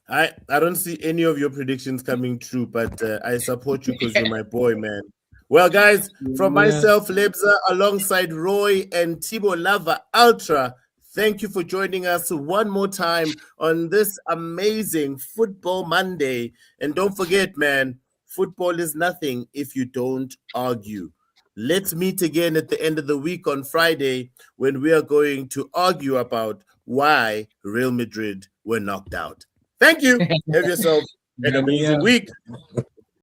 I don't see any of your predictions coming true, but I support you because you're my boy, man. Well, guys, from myself, Lebza, alongside Roy and Thibaut Lava Ultra, thank you for joining us one more time on this amazing Football Monday. And don't forget, man, football is nothing if you don't argue. Let's meet again at the end of the week on Friday when we are going to argue about why Real Madrid were knocked out. Thank you. Have yourself an amazing week.